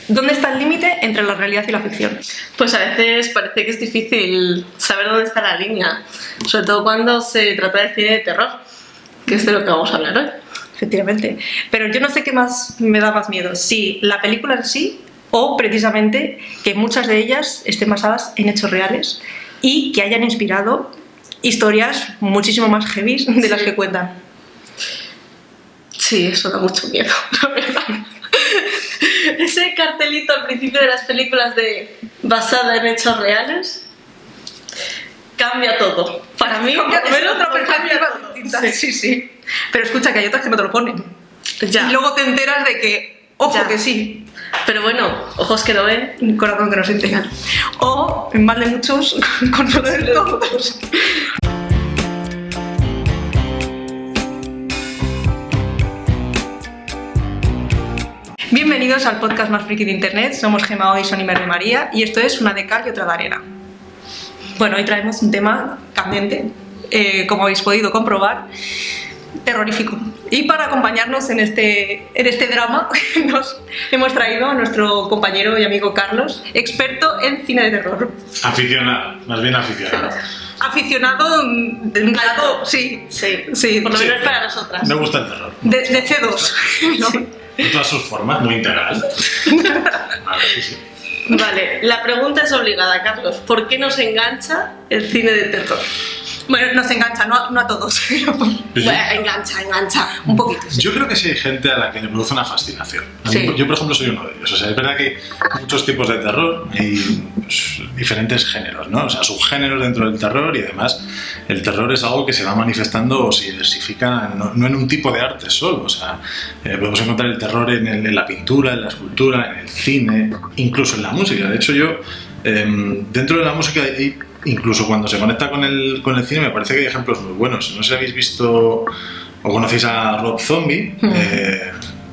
¿Dónde está el límite entre la realidad y la ficción? Pues a veces parece que es difícil saber dónde está la línea, sobre todo cuando se trata de cine de terror, que es de lo que vamos a hablar hoy. Efectivamente. Pero yo no sé qué más me da más miedo, si la película en sí o precisamente que muchas de ellas estén basadas en hechos reales y que hayan inspirado historias muchísimo más heavy de las que cuentan. Sí, eso da mucho miedo, la verdad. Ese cartelito al principio de las películas de basada en hechos reales cambia todo. Para mí, ver otra perspectiva distinta. Sí. Pero escucha, que hay otras que no te lo ponen. Ya. Y luego te enteras de que, ojo, Ya. que sí. Pero bueno, ojos que no ven. Un corazón que no siente. O, en más de muchos, con solo de todos. Bienvenidos al podcast más friki de internet. Somos Gemma Oy, Sonimer de María y esto es Una de cal y otra de arena. Bueno, hoy traemos un tema candente, como habéis podido comprobar, terrorífico. Y para acompañarnos en este drama nos hemos traído a nuestro compañero y amigo Carlos, experto en cine de terror. Aficionado, más bien aficionado. Aficionado de un lado, sí, Por lo menos para nosotras. Me gusta el terror. de C2. ¿no? Sí. En todas sus formas, muy integral. A ver, sí. Vale, la pregunta es obligada, Carlos. ¿Por qué nos engancha el cine de terror? Bueno, nos engancha, no a todos, pero Bueno, engancha. un poquito. Sí. Yo creo que sí hay gente a la que le produce una fascinación. A mí, Sí. Yo, por ejemplo, soy uno de ellos. O sea, es verdad que hay muchos tipos de terror y pues, diferentes géneros, ¿no? O sea, subgéneros dentro del terror y además el terror es algo que se va manifestando o se diversifica no en un tipo de arte solo. O sea, podemos encontrar el terror en la pintura, en la escultura, en el cine, incluso en la música. De hecho, yo, dentro de la música hay... Incluso cuando se conecta con el cine me parece que hay ejemplos muy buenos. No sé si habéis visto o conocéis a Rob Zombie,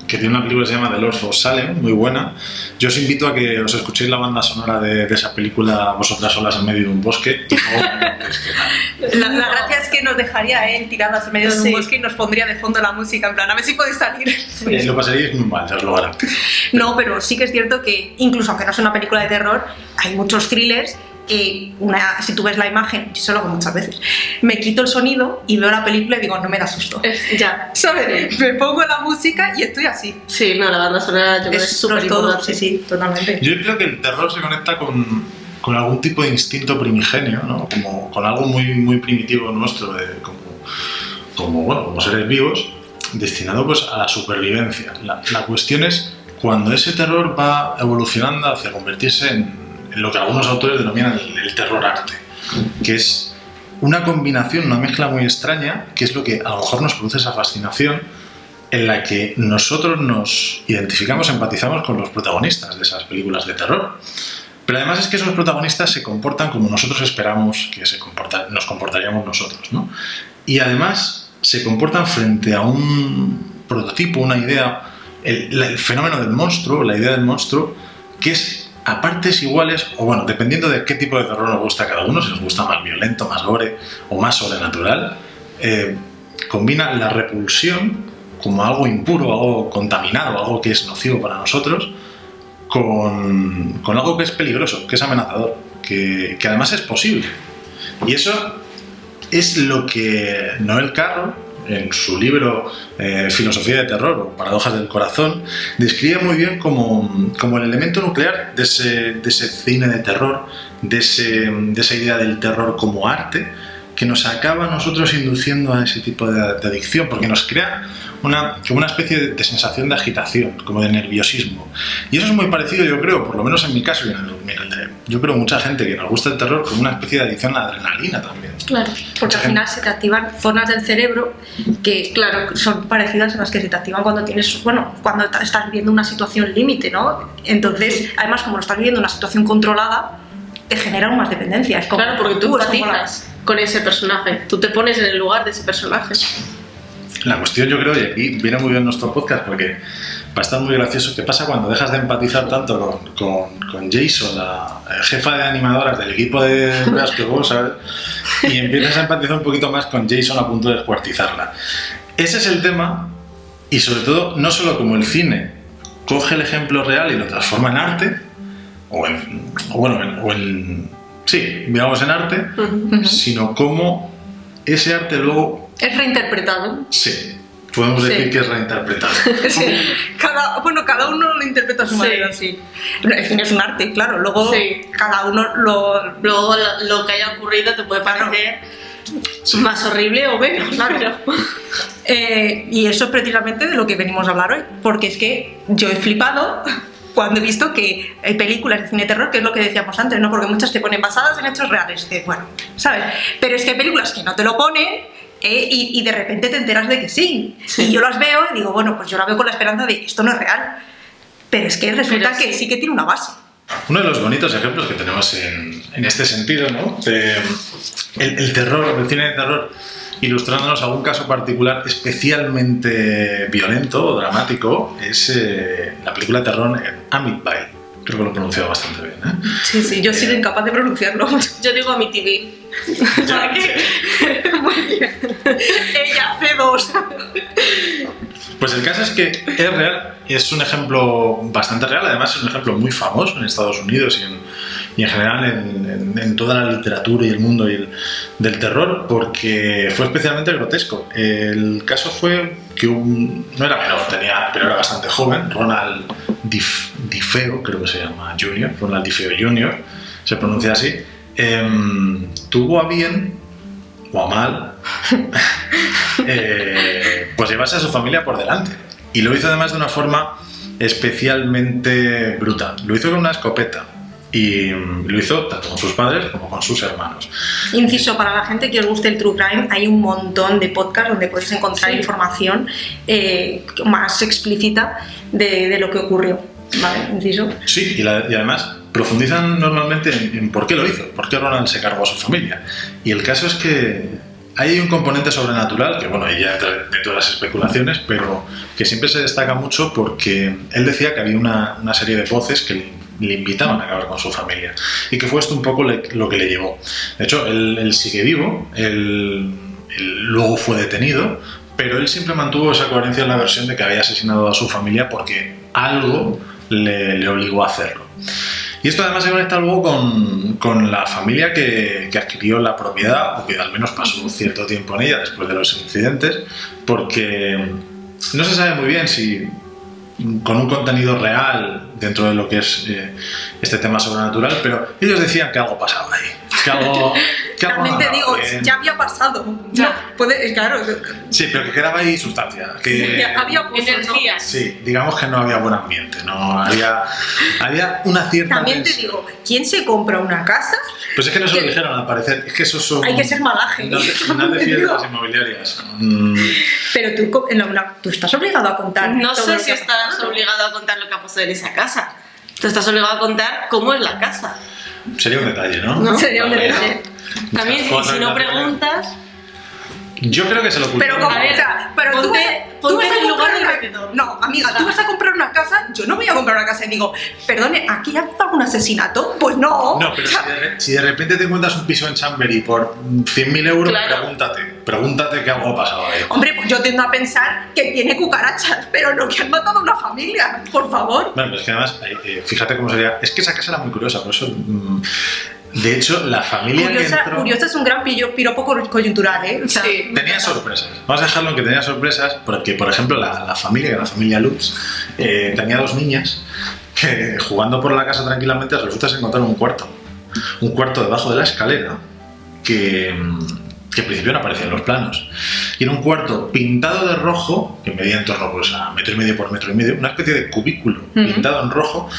que tiene una película que se llama The Lords of Salem, muy buena. Yo os invito a que os escuchéis la banda sonora de esa película vosotras solas en medio de un bosque. La gracia es que nos dejaría él tiradas en medio de un Sí. bosque y nos pondría de fondo la música, en plan, a ver si podéis salir. Lo pasaríais muy mal, ya os lo garantizo. No, pero sí que es cierto que, incluso aunque no sea una película de terror, hay muchos thrillers que, si tú ves la imagen, yo se lo hago muchas veces, me quito el sonido y veo la película y digo, no me da susto. Ya. ¿Sabes? Me pongo la música y estoy así. Sí, no, la banda sonora yo creo que es súper todo, importante. sí, totalmente. Yo creo que el terror se conecta con algún tipo de instinto primigenio, ¿no? Como con algo muy, muy primitivo nuestro, como seres vivos, destinado pues, a la supervivencia. La cuestión es cuando ese terror va evolucionando hacia convertirse en lo que algunos autores denominan el terror arte, que es una combinación, una mezcla muy extraña, que es lo que a lo mejor nos produce esa fascinación en la que nosotros nos identificamos, empatizamos con los protagonistas de esas películas de terror. Pero además es que esos protagonistas se comportan como nosotros esperamos que nos comportaríamos nosotros, ¿no? Y además se comportan frente a un prototipo, una idea, el fenómeno del monstruo, la idea del monstruo, que es a partes iguales, o bueno, dependiendo de qué tipo de terror nos gusta a cada uno, si nos gusta más violento, más gore o más sobrenatural, combina la repulsión como algo impuro, algo contaminado, algo que es nocivo para nosotros, con algo que es peligroso, que es amenazador, que además es posible. Y eso es lo que Noel Carroll, en su libro Filosofía de Terror o Paradojas del Corazón, describe muy bien como el elemento nuclear de ese cine de terror, de esa idea del terror como arte, que nos acaba a nosotros induciendo a ese tipo de adicción, porque nos crea como una especie de sensación de agitación, como de nerviosismo. Y eso es muy parecido, yo creo, por lo menos en mi caso y en el de, yo creo, mucha gente que nos gusta el terror, como una especie de adicción a la adrenalina también. Claro, porque al final se te activan zonas del cerebro que, claro, son parecidas a las que se te activan cuando cuando estás viviendo una situación límite, ¿no? Entonces, además, como no estás viviendo una situación controlada, te genera aún más dependencia. Es como, Claro, porque tú es como empatizas con ese personaje, tú te pones en el lugar de ese personaje. La cuestión, yo creo, y aquí viene muy bien nuestro podcast, porque va a estar muy gracioso, ¿qué pasa cuando dejas de empatizar tanto con Jason, la jefa de animadoras del equipo de Basketball, ¿sabes? Y empiezas a empatizar un poquito más con Jason a punto de descuartizarla. Ese es el tema, y sobre todo, no solo como el cine coge el ejemplo real y lo transforma en arte, sí, digamos en arte, sino cómo ese arte luego... Es reinterpretado. Sí, podemos decir que es reinterpretado. Sí. Cada uno lo interpreta a su manera, sí. El cine es un arte, claro, luego cada uno lo... Luego lo que haya ocurrido te puede parecer más horrible o menos, claro. Y eso es precisamente de lo que venimos a hablar hoy, porque es que yo he flipado cuando he visto que hay películas de cine de terror, que es lo que decíamos antes, ¿no? Porque muchas te ponen basadas en hechos reales, que bueno, ¿sabes? Pero es que hay películas que no te lo ponen y de repente te enteras de que sí. Y yo las veo y digo, bueno, pues yo la veo con la esperanza de esto no es real. Pero es que resulta que sí que tiene una base. Uno de los bonitos ejemplos que tenemos en este sentido, ¿no? El terror, el cine de terror, ilustrándonos algún caso particular especialmente violento o dramático, es la película de terror Amityville. Creo que lo he pronunciado bastante bien, ¿eh? Sí, yo sigo incapaz de pronunciarlo. Yo digo Amityville. Muy bien. Ella hace dos. Pues el caso es que es real, es un ejemplo bastante real, además es un ejemplo muy famoso en Estados Unidos y en general en toda la literatura y el mundo del terror, porque fue especialmente grotesco. El caso fue que no era menor, pero era bastante joven, Ronald DeFeo, creo que se llama Jr., Ronald DeFeo Jr., se pronuncia así, tuvo a bien o a mal, pues llevarse a su familia por delante. Y lo hizo además de una forma especialmente brutal. Lo hizo con una escopeta. Y lo hizo tanto con sus padres como con sus hermanos. Inciso, para la gente que os guste el True Crime, hay un montón de podcasts donde podéis encontrar información más explícita de lo que ocurrió. ¿Vale? Inciso. Sí, y además profundizan normalmente en por qué lo hizo, por qué Ronald se cargó a su familia. Y el caso es que hay un componente sobrenatural, que bueno, ya de todas las especulaciones, pero que siempre se destaca mucho porque él decía que había una serie de voces que le invitaban a acabar con su familia. Y que fue esto un poco lo que le llevó. De hecho, él sigue vivo, él luego fue detenido, pero él siempre mantuvo esa coherencia en la versión de que había asesinado a su familia porque algo le obligó a hacerlo. Y esto además se conecta luego con la familia que adquirió la propiedad, o que al menos pasó cierto tiempo en ella después de los incidentes, porque no se sabe muy bien si con un contenido real dentro de lo que es este tema sobrenatural, pero ellos decían que algo pasaba ahí. Realmente no digo, bien. Ya había pasado. Claro. Sí, pero que quedaba ahí sustancia. Que había energía. Sí, digamos que no había buen ambiente. No había una cierta. También te digo, ¿quién se compra una casa? Pues es que no se lo dijeron al parecer. Es que eso son. Hay que ser malaje. No te fíes de las inmobiliarias. Pero tú estás obligado a contar. No todo sé lo si que ha estás pasado. obligado a contar lo que ha pasado en esa casa. Tú estás obligado a contar cómo es la casa. Sería un detalle, ¿no? No, sería un detalle. También, si no preguntas. Yo creo que se lo ocultaron. Pero como, A ver, o sea, pero ponte tú vas a en el lugar comprar del una... vendedor. No, amiga, tú vas a comprar una casa, yo no voy a comprar una casa y digo, perdone, ¿aquí ha habido algún asesinato? Pues no. No, pero si de repente te encuentras un piso en Chamberí por 100.000 euros, Claro. pregúntate que algo ha pasado ahí. Hombre, pues yo tiendo a pensar que tiene cucarachas, pero no que han matado a una familia, por favor. Bueno, pero es que además, fíjate cómo sería. Es que esa casa era muy curiosa, por eso. De hecho, la familia que entró. Curiosa es un gran piropo coyuntural, ¿eh? O sea, Sí. Tenía sorpresas. Vamos a dejarlo en que tenía sorpresas, porque, por ejemplo, la familia Lutz, tenía dos niñas que jugando por la casa tranquilamente resulta se encontraron un cuarto debajo de la escalera que en principio no aparecía en los planos. Y era un cuarto pintado de rojo, que medía en torno pues, a 1,5 metros por 1,5 metros, una especie de cubículo pintado en rojo,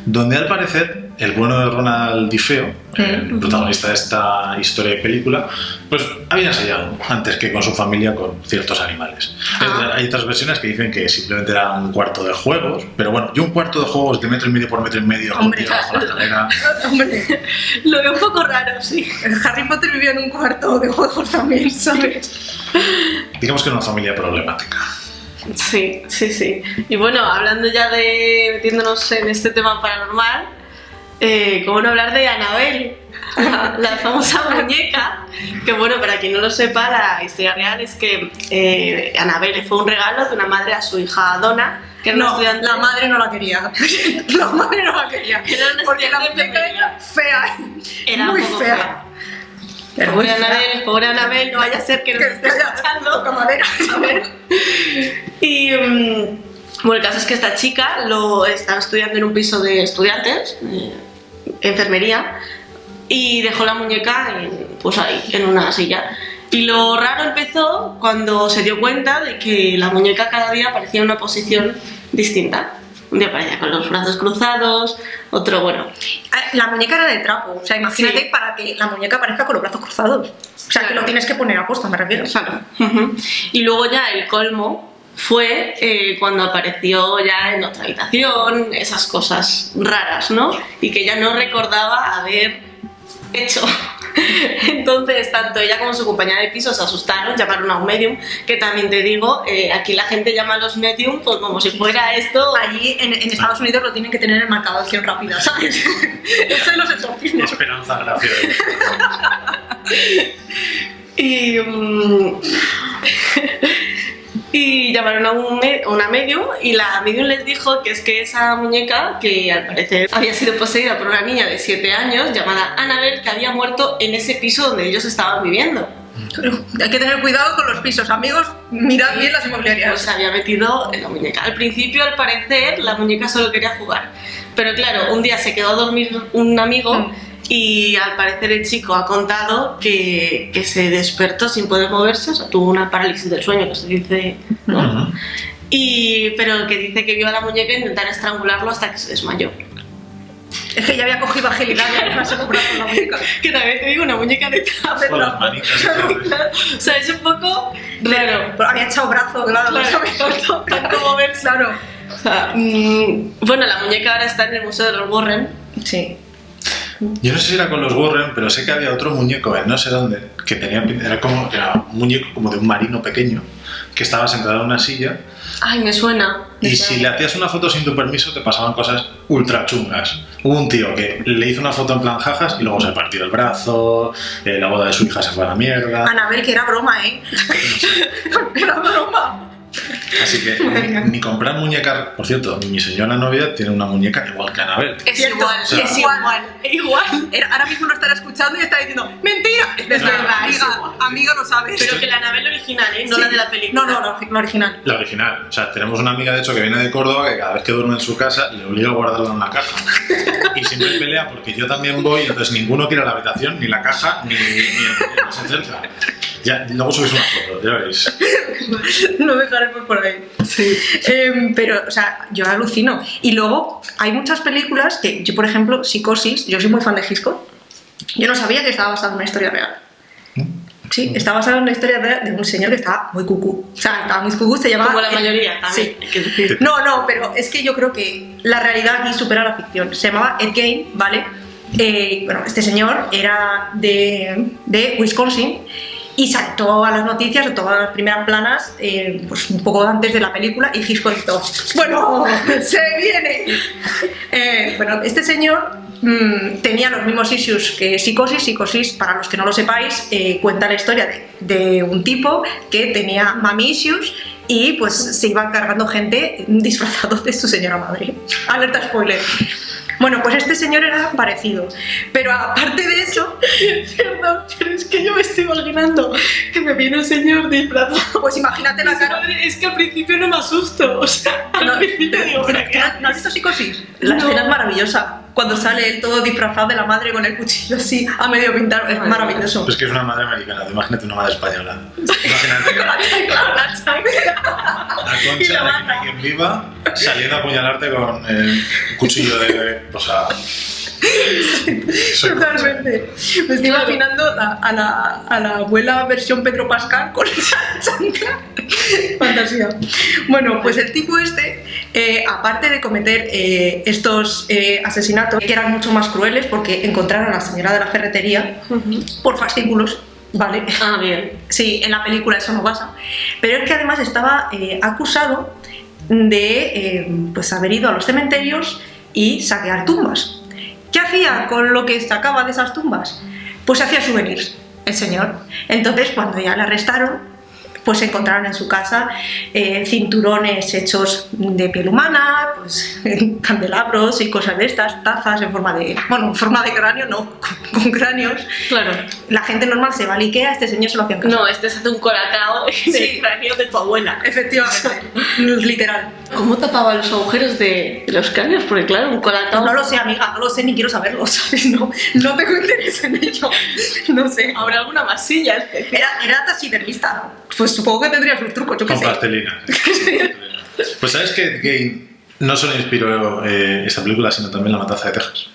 donde al parecer el bueno de Ronald DeFeo, el protagonista de esta historia y película, pues había ensayado antes que con su familia con ciertos animales. Hay otras versiones que dicen que simplemente era un cuarto de juegos, pero bueno, yo un cuarto de juegos de 1,5 metros por 1,5 metros, Hombre, bajo la escalera. hombre, Lo veo un poco raro, sí. Harry Potter vivía en un cuarto de juegos también, ¿sabes? Digamos que era una familia problemática. Sí. Y bueno, hablando ya metiéndonos en este tema paranormal, ¿cómo no hablar de Annabelle? La famosa muñeca, que bueno, para quien no lo sepa, la historia real es que Annabelle fue un regalo de una madre a su hija Donna Que era una No, estudiante. la madre no la quería. La madre no la quería. Era una Porque la estudiante muñeca era fea. Era muy un poco fea. Era muy Pobre Anabel, no vaya a ser que nos esté escuchando. Toca madera, ¿sabes? Y bueno, el caso es que esta chica estaba estudiando en un piso de estudiantes, enfermería, y dejó la muñeca pues ahí, en una silla. Y lo raro empezó cuando se dio cuenta de que la muñeca cada día aparecía en una posición distinta. Un día aparecía con los brazos cruzados, otro, bueno. La muñeca era de trapo. O sea, imagínate Sí. para que la muñeca aparezca con los brazos cruzados. O sea, que Claro. lo tienes que poner a posta, me refiero. Claro. Y luego ya el colmo fue cuando apareció ya en otra habitación, esas cosas raras, ¿no? Y que ya no recordaba haber hecho. Entonces, tanto ella como su compañera de piso se asustaron, llamaron a un medium, que también te digo, aquí la gente llama a los medium pues como si fuera esto... Allí en Estados Unidos lo tienen que tener en marcación rápida, ¿sabes? Eso de los exorcismos. Esperanza Gracia. Y, y llamaron a una medium y la medium les dijo que es que esa muñeca, que al parecer había sido poseída por una niña de 7 años llamada Annabel, que había muerto en ese piso donde ellos estaban viviendo. Pero hay que tener cuidado con los pisos, amigos. Mirad bien las Pues inmobiliarias. se había metido en la muñeca. Al principio, al parecer, la muñeca solo quería jugar. Pero claro, un día se quedó a dormir un amigo y al parecer el chico ha contado que se despertó sin poder moverse, o sea, tuvo una parálisis del sueño, que se dice, ¿no? Pero que dice que vio a la muñeca intentar estrangularlo hasta que se desmayó. Es que ya había cogido agilidad y además se compró la muñeca. Que también te digo, una muñeca de trapo. Con las manitas y todo. O sea, es un poco raro. Pero había echado brazo, claro. Claro, tanto moverse. Claro. O sea, bueno, la muñeca ahora está en el Museo de los Warren. Sí. Yo no sé si era con los Warren, pero sé que había otro muñeco en no sé dónde, que tenía era un muñeco como de un marino pequeño, que estaba sentado en una silla, Ay, me suena. y si le hacías una foto sin tu permiso te pasaban cosas ultra chungas. Hubo un tío que le hizo una foto en plan jajas y luego se partió el brazo, la boda de su hija se fue a la mierda. Anabel, que era broma, ¿eh? Era broma. Así que ni comprar muñecas. Por cierto, mi señora novia tiene una muñeca igual que Anabel. Es Cierto, igual, o sea, es igual. Igual. Ahora mismo lo estará escuchando y está diciendo ¡mentira! Es verdad, es amiga, igual. amiga, lo sabes. Pero que la Anabel original, ¿eh? No Sí. la de la película. No, la original. La original. O sea, tenemos una amiga de hecho que viene de Córdoba que cada vez que duerme en su casa le obliga a guardarla en una caja. Y siempre pelea porque yo también voy, entonces ninguno quiere la habitación, ni la caja, ni se acerca. Ya, luego subís una foto, ya veréis. Lo dejaremos por ahí. Sí. Pero, o sea, yo alucino. Y luego, hay muchas películas que yo, por ejemplo, Psicosis, yo soy muy fan de Hitchcock. Yo no sabía que estaba basado en una historia real. Sí, está basado en una historia real de un señor que estaba muy cucú. O sea, estaba muy cucú, se llamaba... Como la mayoría también, Sí. hay que decir. No, pero es que yo creo que la realidad aquí supera la ficción. Se llamaba Ed Gein, ¿vale? Bueno, este señor era de Wisconsin y saltó a las noticias, de todas las primeras planas, pues un poco antes de la película, y Hitchcock hizo, bueno, se viene. Bueno, este señor tenía los mismos issues que Psicosis. Psicosis, para los que no lo sepáis, cuenta la historia de un tipo que tenía mommy issues y pues se iba cargando gente disfrazado de su señora madre. Alerta spoiler. Bueno, pues este señor era parecido, pero aparte de eso, Perdón, pero es que yo me estoy imaginando que me viene un señor disfrazado. pues imagínate la cara. Madre, es que al principio no me asusto. O sea, al principio digo, pero ¿pero qué ¿no has visto Psicosis? La No. escena es maravillosa. Cuando sale él todo disfrazado de la madre con el cuchillo así a medio pintar, es maravilloso. Pues que es una madre americana, imagínate una madre española. Imagínate a Y la Concha, banda. de quien viva, saliendo a apuñalarte con el cuchillo de... O sea... soy Totalmente. Me estoy imaginando a la abuela versión Pedro Pascal con esa chancla. Fantasía. Bueno, pues el tipo este, aparte de cometer estos asesinatos, que eran mucho más crueles porque encontraron a la señora de la ferretería por fascículos, ¿vale? Ah, bien. Sí, en la película eso no pasa. Pero es que además estaba acusado de pues haber ido a los cementerios y saquear tumbas. ¿Qué hacía con lo que sacaba de esas tumbas? Pues hacía souvenirs, el señor. Entonces, cuando ya le arrestaron, pues se encontraron en su casa cinturones hechos de piel humana, pues candelabros y cosas de estas, tazas en forma de cráneo, no, con cráneos. Claro. La gente normal se va al Ikea, este señor se lo hacía en casa. No, este se hace un colacao del cráneo de tu abuela. Efectivamente, literal. ¿Cómo tapaba los agujeros de los cráneos? Porque claro, un colacao... No lo sé, amiga, no lo sé ni quiero saberlo, ¿sabes? No tengo interés en ello, no sé. ¿Habrá alguna masilla especial? Era taxidermista, pues supongo que tendría sus trucos, yo qué Con sé. plastilina. Pues sabes que no solo inspiró esta película, sino también La Matanza de Texas.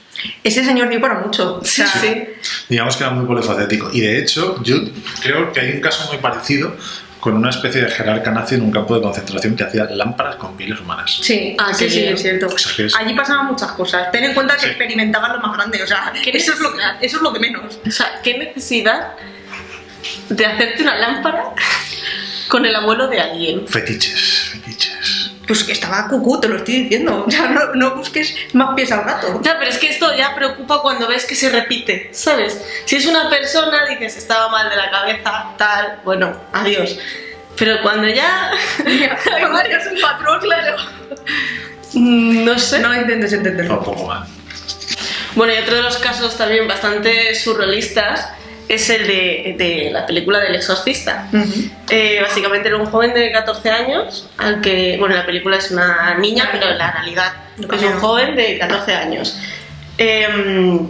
Ese señor dio para mucho. Sí, sí. Digamos que era muy polifacético. Y de hecho, yo creo que hay un caso muy parecido con una especie de jerarca nazi en un campo de concentración que hacía lámparas con pieles humanas. Sí, qué sí, bien. es cierto. O sea, que es- Allí pasaban muchas cosas. Ten en cuenta que Sí. experimentaban lo más grande, o sea, ¿Qué eso es necesidad? lo que menos. O sea, ¿qué necesidad de hacerte una lámpara con el abuelo de alguien? Fetiches. Pues que estaba cucú, te lo estoy diciendo. O sea, no busques más pies al gato. Ya, pero es que esto ya preocupa cuando ves que se repite, ¿sabes? Si es una persona, dices, estaba mal de la cabeza, tal, bueno, adiós. Pero cuando ya... Es un patrón, claro. no sé. No intentes entenderlo. Un poco mal. Bueno, y otro de los casos también bastante surrealistas es el de la película del exorcista. Básicamente era un joven de 14 años, al que, bueno, la película es una niña, pero en la realidad es un joven de 14 años. De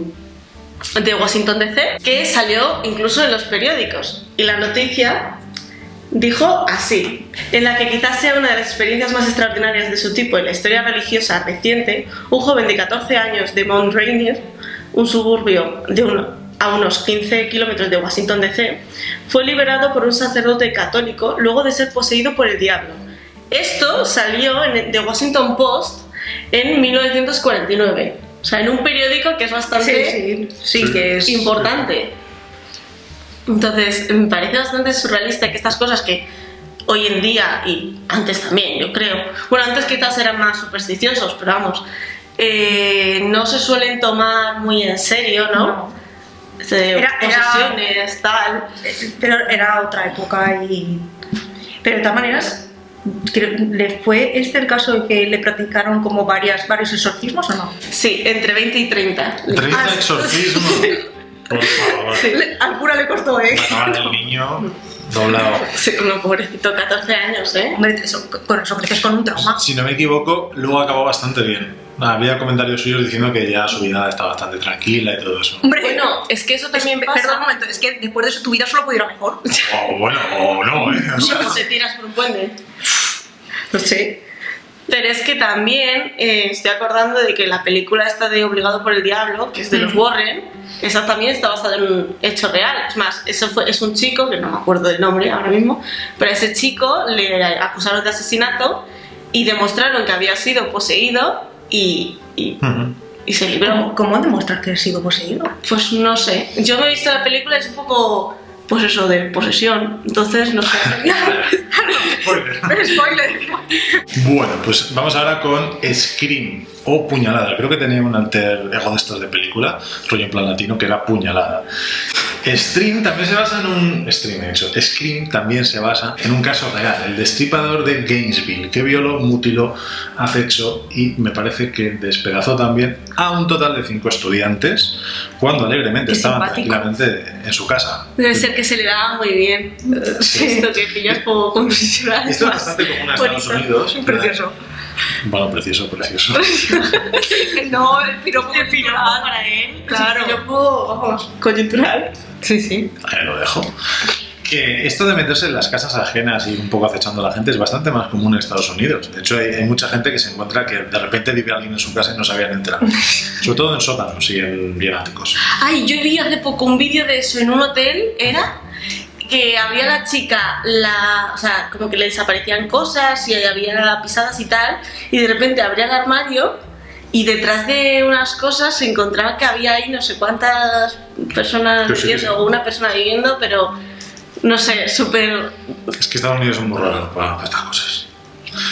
Washington DC, que salió incluso en los periódicos. Y la noticia dijo así: en la que quizás sea una de las experiencias más extraordinarias de su tipo en la historia religiosa reciente, un joven de 14 años de Mount Rainier, un suburbio a unos 15 kilómetros de Washington DC, fue liberado por un sacerdote católico luego de ser poseído por el diablo. Esto salió en The Washington Post en 1949, o sea, en un periódico que es bastante Sí, que es importante. Entonces, me parece bastante surrealista que estas cosas que hoy en día, y antes también, yo creo, bueno, antes quizás eran más supersticiosos, pero vamos, no se suelen tomar muy en serio, ¿no? No. Posesiones, tal. Pero era otra época y... Pero de todas maneras, ¿le fue el caso de que le practicaron como varios exorcismos o no? Sí, entre 20 y 30. 30 exorcismos. Por favor. Al cura le costó, ¿eh? Acabar el niño doblado. Sí, no, pobrecito, 14 años, ¿eh? Hombre, con eso creces con un trauma. Si no me equivoco, luego acabó bastante bien. Había comentarios suyos diciendo que ya su vida está bastante tranquila y todo eso. Hombre, Bueno, es que eso también pasa. Perdón un momento, es que después de eso tu vida solo puede ir a mejor. O bueno, o no, ¿eh? O sea, Cuando te tiras por un puente. No sé. Pero es que también estoy acordando de que la película esta de Obligado por el Diablo, que es de los Warren, esa también está basada en un hecho real. Es más, es un chico, que no me acuerdo del nombre ahora mismo, pero a ese chico le acusaron de asesinato y demostraron que había sido poseído y se libró. ¿Cómo demuestras que has sido poseído? Pues no sé. Yo me he visto la película y es un poco, pues eso, de posesión. Entonces, no sé. spoiler. Spoiler. Bueno, pues vamos ahora con Scream o Puñalada. Creo que tenía un alter ego de estos de película, rollo en plan latino, que era Puñalada. Scream también se basa Scream también se basa en un caso real, el destripador de Gainesville, que violó, mutiló, acechó y me parece que despedazó también a un total de 5 estudiantes cuando alegremente Qué estaban simpático. tranquilamente en su casa. Debe ser que se le daba muy bien. Esto que pillas como condicional. Esto es bastante común en Estados Unidos. Precioso. Bueno, precioso. No, el piropo para él. Claro. Yo puedo, vamos, coyuntural. Sí. Ahí lo dejo. Que esto de meterse en las casas ajenas y un poco acechando a la gente es bastante más común en Estados Unidos. De hecho, hay mucha gente que se encuentra que de repente vive alguien en su casa y no se habían enterado. Sobre todo en sótanos y en bien áticos. Ay, yo vi hace poco un vídeo de eso en un hotel, era que había la chica, o sea, como que le desaparecían cosas y había pisadas y tal, y de repente abría el armario y detrás de unas cosas se encontraba que había ahí no sé cuántas personas Sí, sí, viviendo, sí. o una persona viviendo, pero no sé, súper... Es que Estados Unidos es muy raro para estas cosas.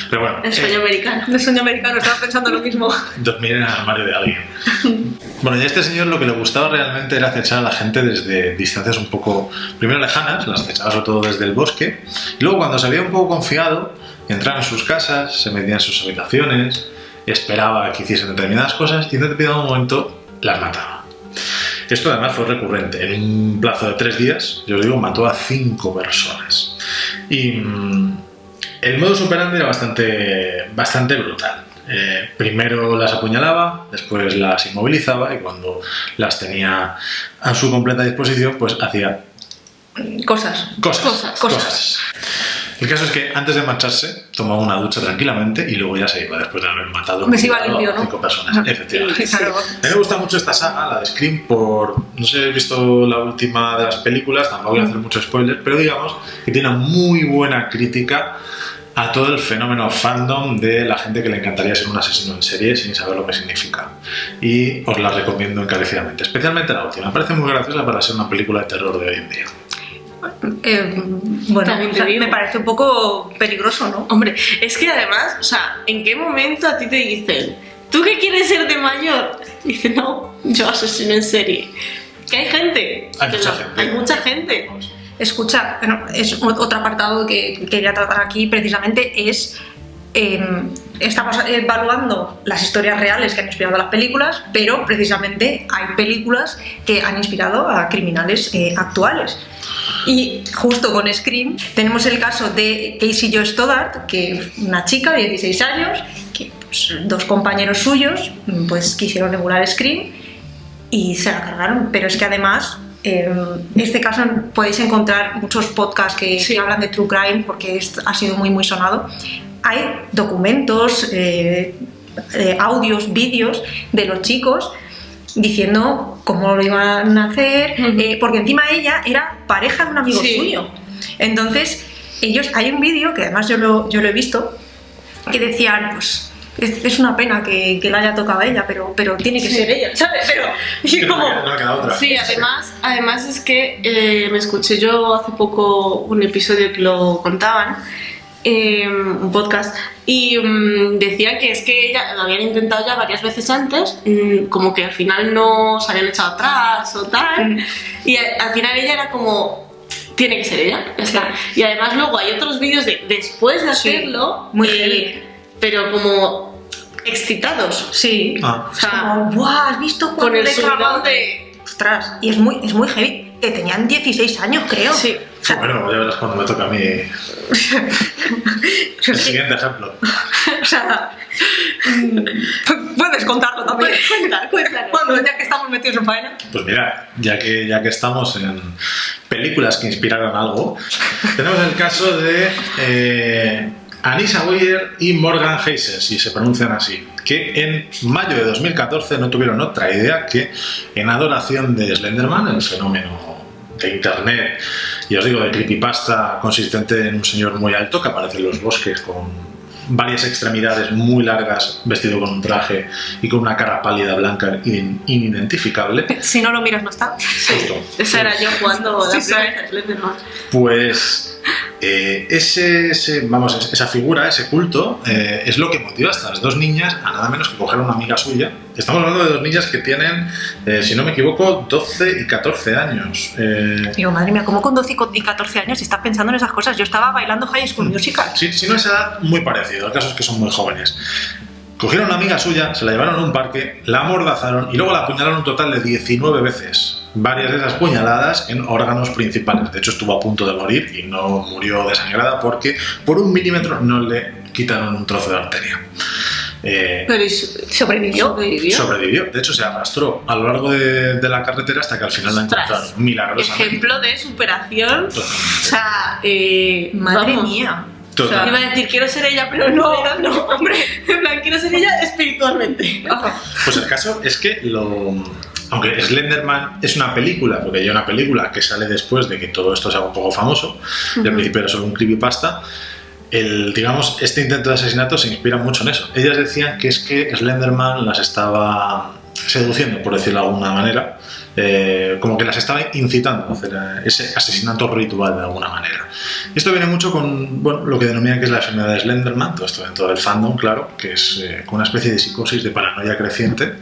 Pero bueno, El sueño americano. El sueño americano, estaba pensando lo mismo. dormir en el armario de alguien. Bueno, y a este señor lo que le gustaba realmente era acechar a la gente desde distancias un poco, primero lejanas, las acechaba sobre todo desde el bosque, y luego cuando se había un poco confiado, entraba en sus casas, se metía en sus habitaciones, esperaba que hiciesen determinadas cosas y en determinado momento las mataba. Esto además fue recurrente. En un plazo de 3 días, yo os digo, mató a 5 personas. Y el modus operandi era bastante brutal. Primero las apuñalaba, después las inmovilizaba y cuando las tenía a su completa disposición, pues hacía Cosas. cosas. El caso es que antes de marcharse tomaba una ducha tranquilamente y luego ya se iba después de haber matado Me se iba a limpio, ¿no? 5 personas. Efectivamente. Claro. A mí me gusta mucho esta saga, la de Scream, no sé si habéis visto la última de las películas, tampoco voy a hacer mucho spoiler, pero digamos que tiene una muy buena crítica a todo el fenómeno fandom de la gente que le encantaría ser un asesino en serie sin saber lo que significa. Y os la recomiendo encarecidamente, especialmente la última. Me parece muy graciosa para ser una película de terror de hoy en día. Bueno, También te digo. me parece un poco peligroso, ¿no? Hombre, es que además, o sea, ¿en qué momento a ti te dicen, ¿tú qué quieres ser de mayor? Y dices, no, yo asesino en serie. Que hay gente. Hay mucha gente. Escucha, bueno, es otro apartado que quería tratar aquí precisamente es... estamos evaluando las historias reales que han inspirado las películas, pero precisamente hay películas que han inspirado a criminales actuales. Y justo con Scream tenemos el caso de Casey Jo Stoddart, que es una chica de 16 años, que pues, 2 compañeros suyos pues quisieron emular Scream y se la cargaron. Pero es que además, en este caso podéis encontrar muchos podcasts que hablan de True Crime porque ha sido muy sonado. Hay documentos, audios, vídeos de los chicos diciendo cómo lo iban a hacer, porque encima ella era pareja de un amigo suyo. Entonces, hay un vídeo que además yo lo he visto, que decían, pues es una pena que la haya tocado a ella, pero tiene que ser ella, ¿sabes? Pero Es que no me queda otra. Sí, además es que me escuché yo hace poco un episodio que lo contaban, un podcast, y decía que es que ella lo habían intentado ya varias veces antes, como que al final no se habían echado atrás o tal, y al final ella era como, tiene que ser ella, ya está. Y además luego hay otros vídeos de después de hacerlo, muy heavy, pero como excitados. Sí, o sea, como, ¡buah! ¿Has visto cuando con el le subidón de... Ostras, y es muy heavy, que tenían 16 años, creo. Sí. O sea, bueno, ya verás cuando me toca a mí el siguiente ejemplo. O sea, puedes contarlo también. Cuéntanos. Bueno, ya que estamos metidos en faena. Pues mira, ya que estamos en películas que inspiraron algo, tenemos el caso de Anissa Weier y Morgan Heiser, si se pronuncian así, que en mayo de 2014 no tuvieron otra idea que, en adoración de Slenderman, el fenómeno de internet, y os digo de creepypasta consistente en un señor muy alto que aparece en los bosques con varias extremidades muy largas, vestido con un traje y con una cara pálida, blanca, inidentificable. Si no lo miras, no está. Justo. Esa era yo jugando la Sí, primera vez Slenderman. Pues esa figura, ese culto, es lo que motiva a estas 2 niñas a nada menos que coger a una amiga suya. Estamos hablando de 2 niñas que tienen, si no me equivoco, 12 y 14 años. Digo, madre mía, ¿cómo con 12 y 14 años estás pensando en esas cosas? Yo estaba bailando High School Musical. Sí, si no es edad, muy parecido. El caso es que son muy jóvenes. Cogieron a una amiga suya, se la llevaron a un parque, la amordazaron y luego la apuñalaron un total de 19 veces. Varias de esas puñaladas en órganos principales. De hecho, estuvo a punto de morir y no murió desangrada porque por 1 milímetro no le quitaron un trozo de arteria. Pero ¿Sobrevivió? Sobrevivió. De hecho, se arrastró a lo largo de la carretera hasta que al final la encontraron milagrosamente. Ejemplo de superación. O sea, Madre vamos. mía. O sea, iba a decir, quiero ser ella, pero no, hombre. En plan, quiero ser ella espiritualmente. Pues el caso es que aunque Slenderman es una película, porque hay una película que sale después de que todo esto sea un poco famoso, y al principio era solo un creepypasta, digamos, este intento de asesinato se inspira mucho en eso. Ellas decían que es que Slenderman las estaba seduciendo, por decirlo de alguna manera, como que las estaba incitando a hacer ese asesinato ritual de alguna manera. Y esto viene mucho con lo que denominan que es la enfermedad de Slenderman, todo esto dentro del fandom, claro, que es como una especie de psicosis de paranoia creciente.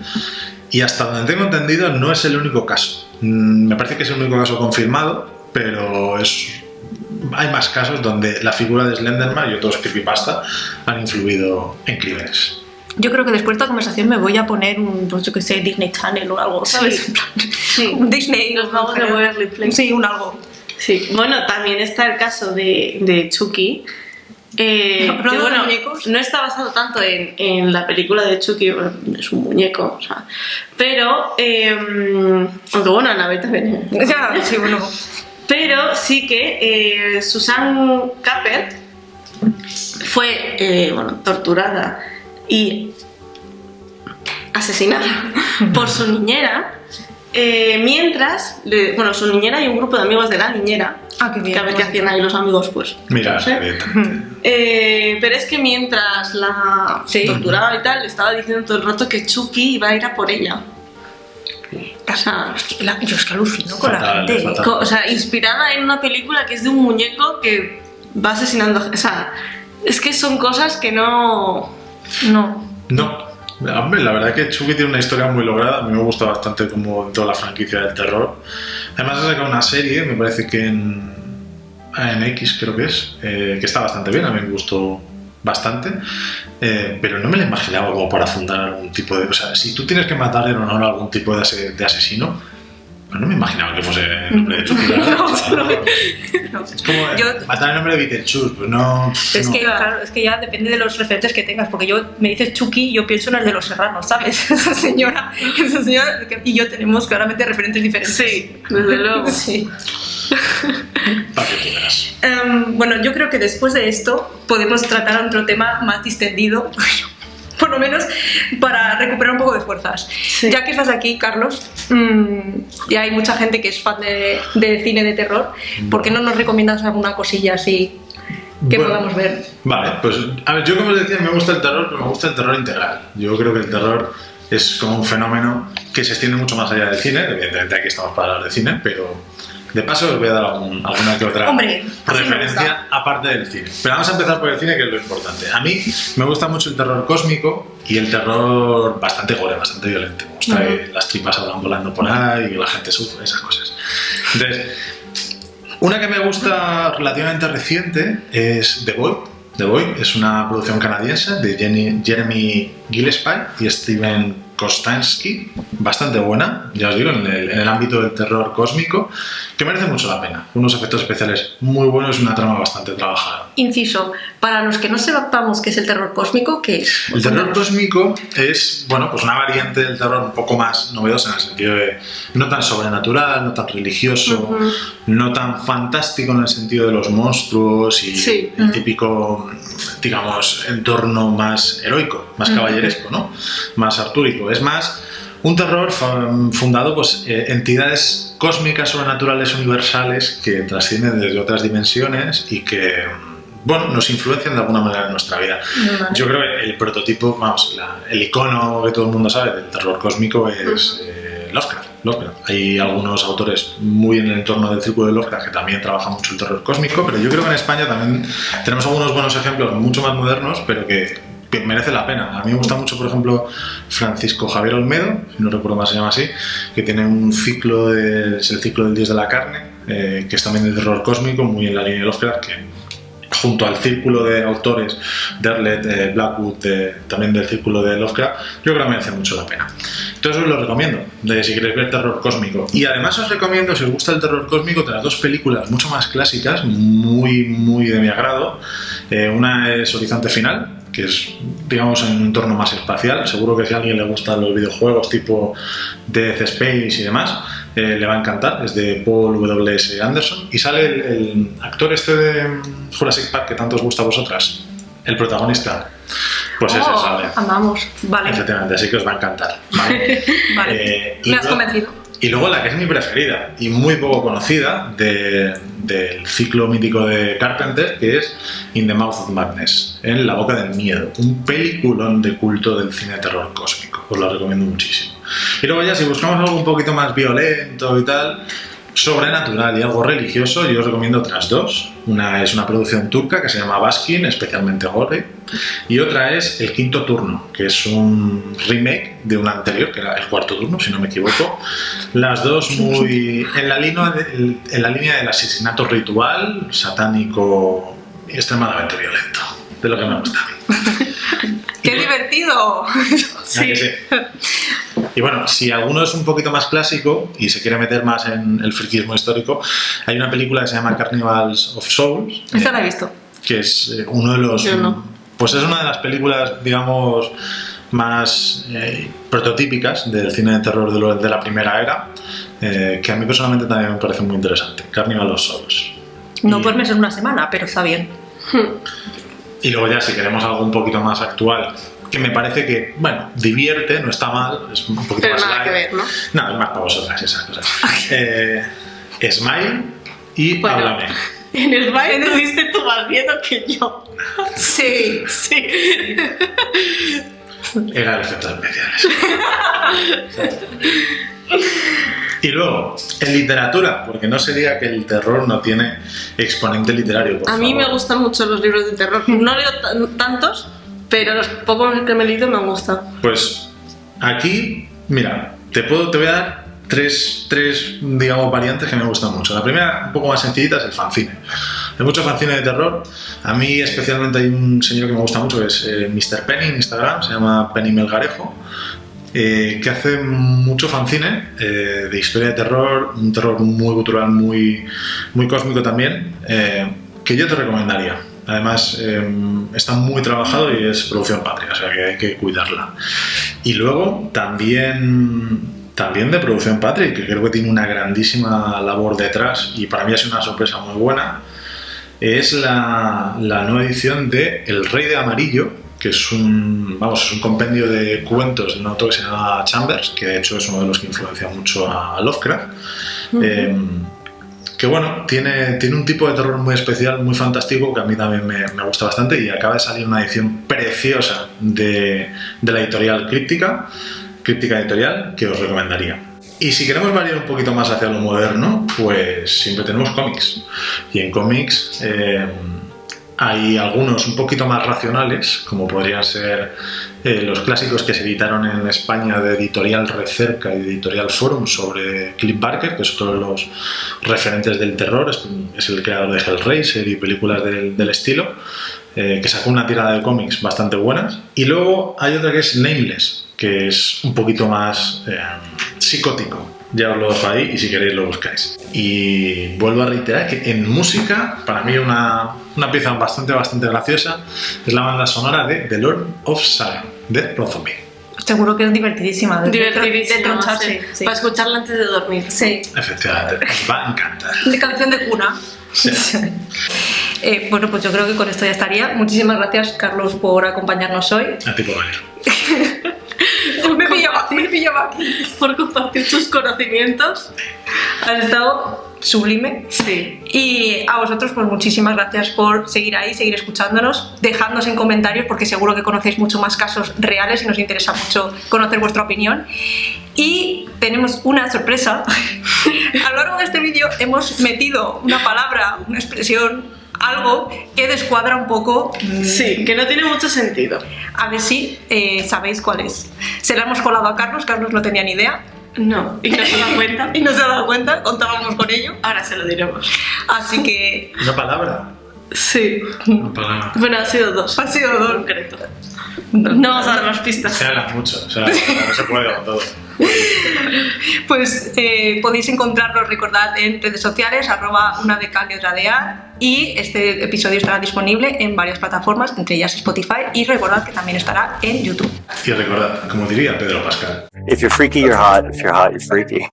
Y hasta donde tengo entendido no es el único caso. Me parece que es el único caso confirmado, pero hay más casos donde la figura de Slenderman y otros creepypasta han influido en crímenes. Yo creo que después de esta conversación me voy a poner pues yo que sé, Disney Channel o algo, ¿sabes? Sí. Un Disney. Los magos de Waverly Place. Sí, un algo. Sí, bueno, también está el caso de Chucky. Que, bueno, no está basado tanto en la película de Chucky, es un muñeco, o sea, pero, aunque bueno, Annabelle también. Ya, sí, bueno. Pero sí que Susan Capper fue torturada y asesinada por su niñera, mientras, su niñera y un grupo de amigos de la niñera, qué bien, que a ver qué hacían ahí los amigos, pues. Mira, no sé. Pero es que mientras la torturaba y tal, le estaba diciendo todo el rato que Chucky iba a ir a por ella. O sea, yo es que alucino con la gente. O sea, inspirada en una película que es de un muñeco que va asesinando. O sea, es que son cosas que no. Hombre, la verdad que Chucky tiene una historia muy lograda. A mí me gusta bastante como toda la franquicia del terror. Además ha sacado una serie, me parece que en X creo que es, que está bastante bien, a mí me gustó bastante, pero no me la imaginaba como para fundar algún tipo de... O sea, si tú tienes que matar en honor a algún tipo de asesino, pues no me imaginaba que fuese el nombre de Chucky. Es como matar el nombre de Beetlejuice, pues no... Es que, claro, es que ya depende de los referentes que tengas, porque yo me dices Chucky y yo pienso en el de Los Serranos, ¿sabes? Esa señora y yo tenemos claramente referentes diferentes. Sí, desde luego. Sí. Para que tú veas. Bueno, yo creo que después de esto podemos tratar otro tema más distendido, por lo menos para recuperar un poco de fuerzas. Sí. Ya que estás aquí, Carlos, y hay mucha gente que es fan de cine de terror, ¿por qué no nos recomiendas alguna cosilla así que podamos ver? Vale, pues a ver, yo como os decía, me gusta el terror, pero me gusta el terror integral. Yo creo que el terror es como un fenómeno que se extiende mucho más allá del cine. Evidentemente aquí estamos para hablar de cine, pero de paso os voy a dar alguna que otra referencia aparte del cine. Pero vamos a empezar por el cine, que es lo importante. A mí me gusta mucho el terror cósmico y el terror bastante gore, bastante violento. Me gusta que las tripas salgan volando por ahí y que la gente sufre, esas cosas. Entonces, una que me gusta relativamente reciente es The Void. The Void es una producción canadiense de Jeremy Gillespie y Steven Kostanski, bastante buena, ya os digo, en el ámbito del terror cósmico, que merece mucho la pena. Unos efectos especiales muy buenos y una trama bastante trabajada. Inciso, para los que no sepamos qué es el terror cósmico, ¿qué es? El terror cósmico es, pues una variante del terror un poco más novedosa en el sentido de no tan sobrenatural, no tan religioso, no tan fantástico en el sentido de los monstruos y el típico, digamos, entorno más heroico, más caballeresco, ¿no? Más artúrico. Es más un terror fundado pues entidades cósmicas, sobrenaturales, universales que trascienden desde otras dimensiones y que nos influencian de alguna manera en nuestra vida. Yo creo que el prototipo, el icono que todo el mundo sabe del terror cósmico es Lovecraft. Hay algunos autores muy en el entorno del círculo de Lovecraft que también trabajan mucho el terror cósmico, pero yo creo que en España también tenemos algunos buenos ejemplos mucho más modernos, pero que merece la pena. A mí me gusta mucho, por ejemplo, Francisco Javier Olmedo, si no recuerdo más se llama así, que tiene un ciclo, es el ciclo del Dios de la Carne, que es también de terror cósmico, muy en la línea de Lovecraft, que junto al círculo de autores de Arlett, Blackwood, también del círculo de Lovecraft, yo creo que merece mucho la pena. Entonces os lo recomiendo, si queréis ver terror cósmico. Y además os recomiendo, si os gusta el terror cósmico, de las dos películas mucho más clásicas, muy, muy de mi agrado. Una es Horizonte Final, que es, digamos, en un entorno más espacial. Seguro que si a alguien le gustan los videojuegos tipo Death Space y demás, le va a encantar. Es de Paul W.S. Anderson y sale el actor este de Jurassic Park que tanto os gusta a vosotras, el protagonista. Pues ese sale. Amamos, vale. Efectivamente, así que os va a encantar. Vale. Vale. Me has convencido. Y luego la que es mi preferida y muy poco conocida del ciclo mítico de Carpenter, que es In the Mouth of Madness, en La Boca del Miedo, un peliculón de culto del cine terror cósmico. Os lo recomiendo muchísimo. Y luego ya si buscamos algo un poquito más violento y tal, sobrenatural y algo religioso, yo os recomiendo otras dos. Una es una producción turca que se llama Baskin, especialmente gore, y otra es El Quinto Turno, que es un remake de una anterior, que era El Cuarto Turno, si no me equivoco. Las dos muy en la línea del asesinato ritual, satánico y extremadamente violento, de lo que me gusta a mí. ¡Qué divertido! Sí. Y bueno, si alguno es un poquito más clásico y se quiere meter más en el friquismo histórico, hay una película que se llama Carnivals of Souls. Esta la he visto. Que es uno de los... Yo no. Pues es una de las películas, digamos, más prototípicas del cine de terror de la primera era, que a mí personalmente también me parece muy interesante. Carnival of Souls. No puedes meses una semana, pero está bien. Y luego ya si queremos algo un poquito más actual, que me parece que, bueno, divierte, no está mal, es un poquito Pero más nada light. que ver, ¿no? No, es más para vosotras esas cosas. Smile y Bueno. Háblame. En el baile tuviste tú más miedo que yo. Sí. Sí. Eran efectos especiales. Y luego, en literatura, porque no sería que el terror no tiene exponente literario. Por A mí me favor. gustan mucho los libros de terror. No leo tantos, pero los pocos que me he leído me han gustado. Pues aquí, mira, te voy a dar tres, digamos, variantes que me gustan mucho. La primera, un poco más sencillita, es el fanzine. Hay muchos fanzines de terror. A mí especialmente hay un señor que me gusta mucho, que es Mr. Penny en Instagram, se llama Penny Melgarejo, que hace mucho fanzine de historia de terror, un terror muy gutural, muy cósmico también, que yo te recomendaría. Además, está muy trabajado y es producción patria, o sea que hay que cuidarla. Y luego también de producción patria, que creo que tiene una grandísima labor detrás y para mí ha sido una sorpresa muy buena, es la nueva edición de El Rey de Amarillo, que es un compendio de cuentos de un autor que se llama Chambers, que de hecho es uno de los que influencia mucho a Lovecraft. Que bueno, tiene un tipo de terror muy especial, muy fantástico, que a mí también me gusta bastante, y acaba de salir una edición preciosa de la editorial Críptica Editorial, que os recomendaría. Y si queremos variar un poquito más hacia lo moderno, pues siempre tenemos cómics. Y en cómics hay algunos un poquito más racionales, como podrían ser los clásicos que se editaron en España de Editorial Recerca y Editorial Forum sobre Clive Barker, que es otro de los referentes del terror, es el creador de Hellraiser y películas del estilo, que sacó una tirada de cómics bastante buenas. Y luego hay otra que es Nameless, que es un poquito más psicótico. Ya os lo dejo ahí y si queréis lo buscáis. Y vuelvo a reiterar que en música, para mí una pieza bastante graciosa es la banda sonora de The Lord of Salem, de Blood Zombie. Seguro que es divertidísima. Divertidísima, De troncharse. sí. Sí. Para escucharla antes de dormir. Sí. Efectivamente, os va a encantar. De canción de cuna. Sí. Bueno, pues yo creo que con esto ya estaría. Muchísimas gracias, Carlos, por acompañarnos hoy. A ti por venir. Me pillaba aquí. Por compartir tus conocimientos. Has estado sublime. Sí. Y a vosotros, pues muchísimas gracias por seguir ahí, seguir escuchándonos, dejadnos en comentarios porque seguro que conocéis mucho más casos reales y nos interesa mucho conocer vuestra opinión. Y tenemos una sorpresa. A lo largo de este vídeo hemos metido una palabra, una expresión, algo que descuadra un poco. Sí, que no tiene mucho sentido. A ver si sabéis cuál es. Se la hemos colado a Carlos no tenía ni idea. No, y no se da cuenta. Y no se ha dado cuenta, contábamos con ello. Ahora se lo diremos. Así que ¿Una palabra? Sí. Una palabra. Bueno, han sido dos. han sido dos. Concreto. No vamos a dar más pistas. Se habla mucho, o sea, no se puede con todo. Pues podéis encontrarlos, recordad, en redes sociales, @una de cal y otra de ar, y este episodio estará disponible en varias plataformas, entre ellas Spotify, y recordad que también estará en YouTube. Y recordad, como diría Pedro Pascal, If you're freaky, you're hot. If you're hot, you're freaky.